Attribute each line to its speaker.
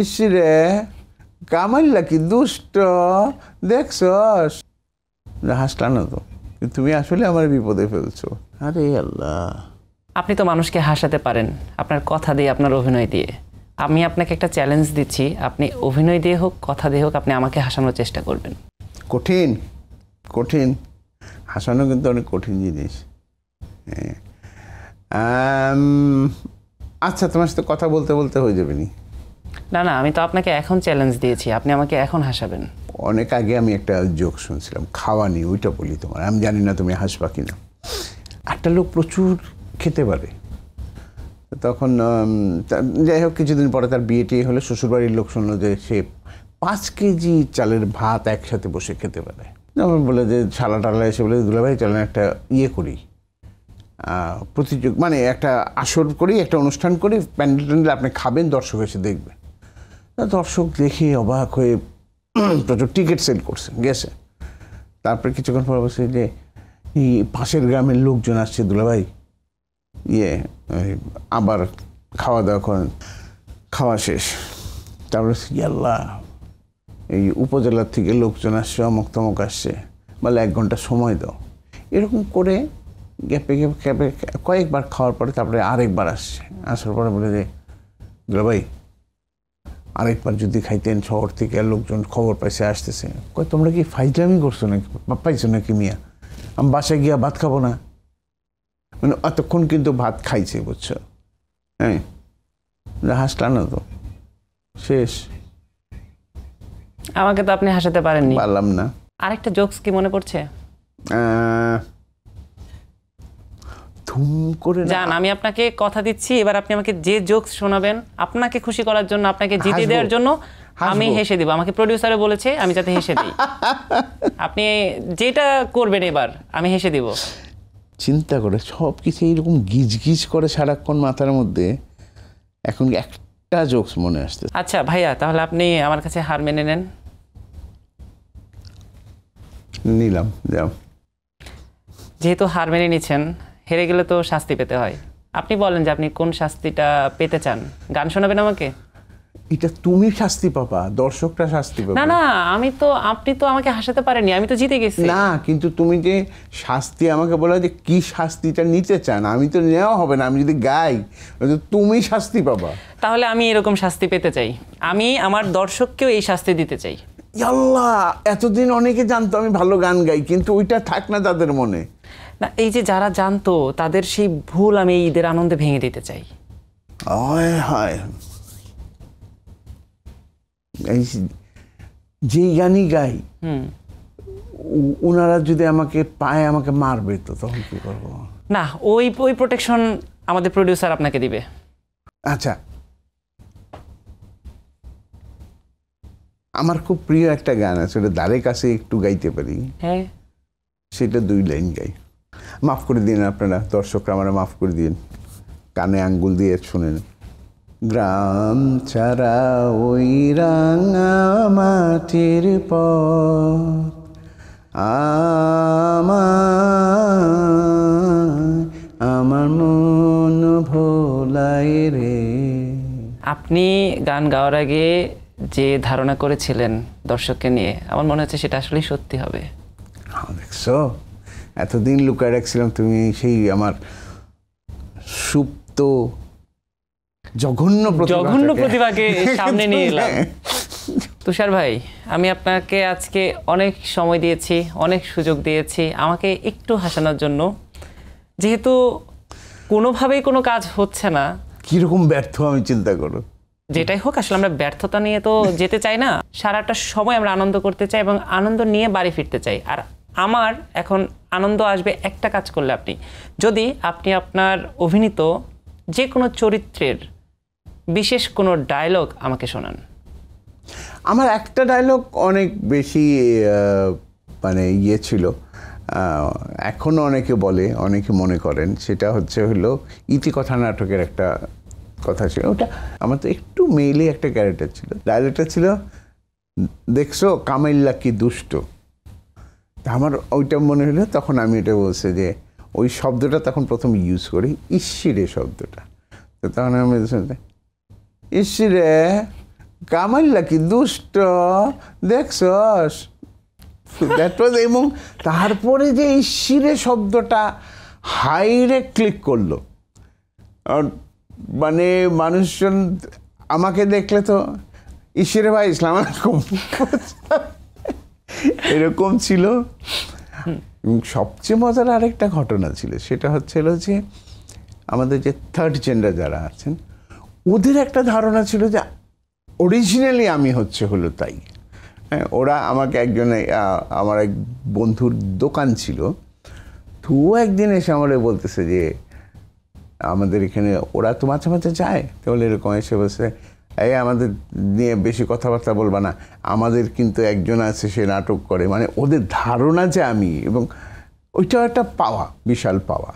Speaker 1: ইসরে কামাইল্লা কি দুষ্ট দেখছস? হাসলা না তো, তুমি আসলে আমার বিপদে ফেলছো। আরে আল্লাহ,
Speaker 2: আপনি তো মানুষকে হাসাতে পারেন আপনার কথা দিয়ে, আপনার অভিনয় দিয়ে। আমি আপনাকে একটা চ্যালেঞ্জ দিচ্ছি, আপনি অভিনয় দিয়ে হোক কথা দিয়ে হোক আপনি আমাকে হাসানোর চেষ্টা করবেন।
Speaker 1: কঠিন কঠিন, হাসানো কিন্তু অনেক কঠিন জিনিস। আচ্ছা, তোমার সাথে কথা বলতে বলতে হয়ে যাবে নি?
Speaker 2: না না, আমি তো আপনাকে এখন চ্যালেঞ্জ দিয়েছি, আপনি আমাকে এখন হাসাবেন।
Speaker 1: অনেক আগে আমি একটা জোক শুনছিলাম, খাওয়া নিয়ে, ওইটা বলি তোমার। আমি জানি না তুমি হাসবা কিনা। একটা লোক প্রচুর খেতে পারে, তখন যাই হোক কিছুদিন পরে তার বিয়ে টিয়ে হলে শ্বশুরবাড়ির লোক শুনলো যে সে 5 কেজি চালের ভাত একসাথে বসে খেতে পারে। যেমন বলে যে শালা টালা এসে বলে, দুলাভাই চলেন একটা ইয়ে করি, মানে একটা আসর করি, একটা অনুষ্ঠান করি, প্যান্ডেল ট্যান্ডেল আপনি খাবেন, দর্শক এসে দেখবে। দর্শক দেখে অবাক হয়ে প্রচুর টিকিট সেল করছে, গেছে। তারপরে কিছুক্ষণ পর বলছে যে এই পাশের গ্রামের লোকজন আসছে দুলাভাই, আবার খাওয়া দাওয়া করেন। খাওয়া শেষ, তারপরে ইয়াল্লাহ এই উপজেলার থেকে লোকজন আসছে, অমুক তমুক আসছে, বলে 1 ঘন্টা সময় দাও। এরকম করে গ্যাপে গ্যাপে কয়েকবার খাওয়ার পরে তারপরে আরেকবার আসছে। আসার পরে বলে যে দুলাভাই আরেকবার যদি খাইতেন, শহর থেকে লোকজন খবর পাইছে আসতেছে। কয় তোমরা কি ফাইজলামি করছো নাকি, পাইছো নাকি মিয়া? আমি বাসায় গিয়া ভাত খাবো না? মানে এতক্ষণ কিন্তু ভাত খাইছে, বুঝছো? হ্যাঁ, হাসলা না তো, শেষ।
Speaker 2: আমাকে তো আপনি হাসাতে পারেননি।
Speaker 1: পারলাম না।
Speaker 2: আরেকটা জোকস কি মনে পড়ছে?
Speaker 1: ধুম করে
Speaker 2: জান, আমি আপনাকে কথা দিচ্ছি, এবার আপনি আমাকে যে জোকস শোনাবেন আপনাকে খুশি করার জন্য, আপনাকে জিতে দেওয়ার জন্য আমি হেসে দিব। আমাকে প্রোডিউসারে বলেছে আমি যাতে হেসে দিই। আপনি যেটা করবেন এবার আমি হেসে দিব।
Speaker 1: চিন্তা করে সব কিছু এইরকম গিজ গিজ করে সারাক্ষণ মাথার মধ্যে, এখন একটা জোকস মনে আসছে।
Speaker 2: আচ্ছা ভাইয়া, তাহলে আপনি আমার কাছে হার মেনে নেন।
Speaker 1: নিলাম, যাও।
Speaker 2: যেহেতু হার মেনে নিচ্ছেন, হেরে গেলে তো শাস্তি পেতে হয়। আপনি বলেন যে আপনি কোন শাস্তিটা পেতে চান। গান শোনাবেন আমাকে?
Speaker 1: এটা তুমি শাস্তি পাবা, দর্শকরা শাস্তি পাবে।
Speaker 2: না না, আপনি তো আমাকে হাসাতে পারেননি, আমি তো জিতে গেছি।
Speaker 1: না, কিন্তু তুমি যে শাস্তি আমাকে বলো যে কি শাস্তিটা নিতে চান, আমি তো নেওয়া হবে না। আমি যদি গাই তুমি শাস্তি পাবা।
Speaker 2: তাহলে আমি এরকম শাস্তি পেতে চাই, আমি আমার দর্শককেও এই শাস্তি দিতে চাই।
Speaker 1: আল্লাহ, এতদিন অনেকে জানতো আমি ভালো গান গাই, কিন্তু ওইটা থাক না তাদের মনে।
Speaker 2: না, এই যে যারা জানতো তাদের সেই ভুল আমি ঈদের আনন্দে ভেঙে দিতে চাই।
Speaker 1: হায়, এই যেই গানই গাই ওনারা যদি আমাকে পায় আমাকে মারবে, তো তখন কি করবো?
Speaker 2: না, ওই প্রোটেকশন আমাদের প্রোডিউসার আপনাকে দিবে।
Speaker 1: আচ্ছা, আমার খুব প্রিয় একটা গান আছে, ওটা দ্বারে কাছে একটু গাইতে পারি।
Speaker 2: হ্যাঁ,
Speaker 1: সেটা 2 লাইন গাই। মাফ করে দিন আপনারা, দর্শকরা আমরা মাফ করে দিন, কানে আঙ্গুল দিয়ে শুনেন। গ্রাম ছাড়া ওই রাঙা মাটির পথ আমার মন ভোলাই রে।
Speaker 2: আপনি গান গাওয়ার আগে যে ধারণা করেছিলেন দর্শককে নিয়ে, আমার মনে হচ্ছে সেটা আসলেই সত্যি হবে।
Speaker 1: দেখছো, এতদিন লুকায় রাখছিলাম, তুমি সেই আমার সুপ্ত জঘন্য
Speaker 2: প্রতিভাকে সামনে নিয়ে এলাম। তুষার ভাই, আমি আপনাকে আজকে অনেক সময় দিয়েছি, অনেক সুযোগ দিয়েছি আমাকে একটু হাসানোর জন্য। যেহেতু কোনোভাবেই কোনো কাজ হচ্ছে না,
Speaker 1: কিরকম ব্যর্থ আমি চিন্তা করো।
Speaker 2: যেটাই হোক, আসলে আমরা ব্যর্থতা নিয়ে তো যেতে চাই না, সারাটা সময় আমরা আনন্দ করতে চাই এবং আনন্দ নিয়ে বাড়ি ফিরতে চাই। আর আমার এখন আনন্দ আসবে একটা কাজ করলে, যদি আপনি আপনার অভিনীত যে কোনো চরিত্রের বিশেষ কোনো ডায়লগ আমাকে শোনান।
Speaker 1: আমার একটা ডায়লগ অনেক বেশি মানে ইয়ে ছিল, এখনও অনেকে বলে, অনেকে মনে করেন, সেটা হলো ইতিকথা নাটকের একটা কথা ছিল। ওটা আমার তো একটু মেইলে একটা ক্যারেক্টার ছিল, ডায়লগটা ছিল, দেখছো কামাইল্লা কি দুষ্ট। আমার ওইটা মনে হলো, তখন আমি এটা বলছি যে ওই শব্দটা তখন প্রথম ইউজ করি, ইসিরে শব্দটা। তো তখন আমি ইসিরে কামাইল্লা কি দুষ্ট দেখছস দ্যাট ওয়াজ। এবং তারপরে যে ইসিরে শব্দটা হাইরে ক্লিক করলো, আর মানে মানুষজন আমাকে দেখলে তো ইসিরে ভাই ইসলাম আলাইকুম এরকম ছিল। এবং সবচেয়ে মজার আরেকটা ঘটনা ছিল, সেটা হচ্ছিল যে আমাদের যে থার্ড জেন্ডার যারা আছেন ওদের একটা ধারণা ছিল যে অরিজিনালি আমি হলো তাই। হ্যাঁ, ওরা আমাকে একজনে আমার এক বন্ধুর দোকান ছিল, তো ও একদিন এসে আমার বলতেছে যে আমাদের এখানে ওরা তো মাঝে মাঝে যায়, তাহলে এরকম এসে বলছে এই আমাদের নিয়ে বেশি কথাবার্তা বলবা না, আমাদের কিন্তু একজন আছে সে নাটক করে। মানে ওদের ধারণা যে আমি, এবং ওইটাও একটা পাওয়া, বিশাল পাওয়া।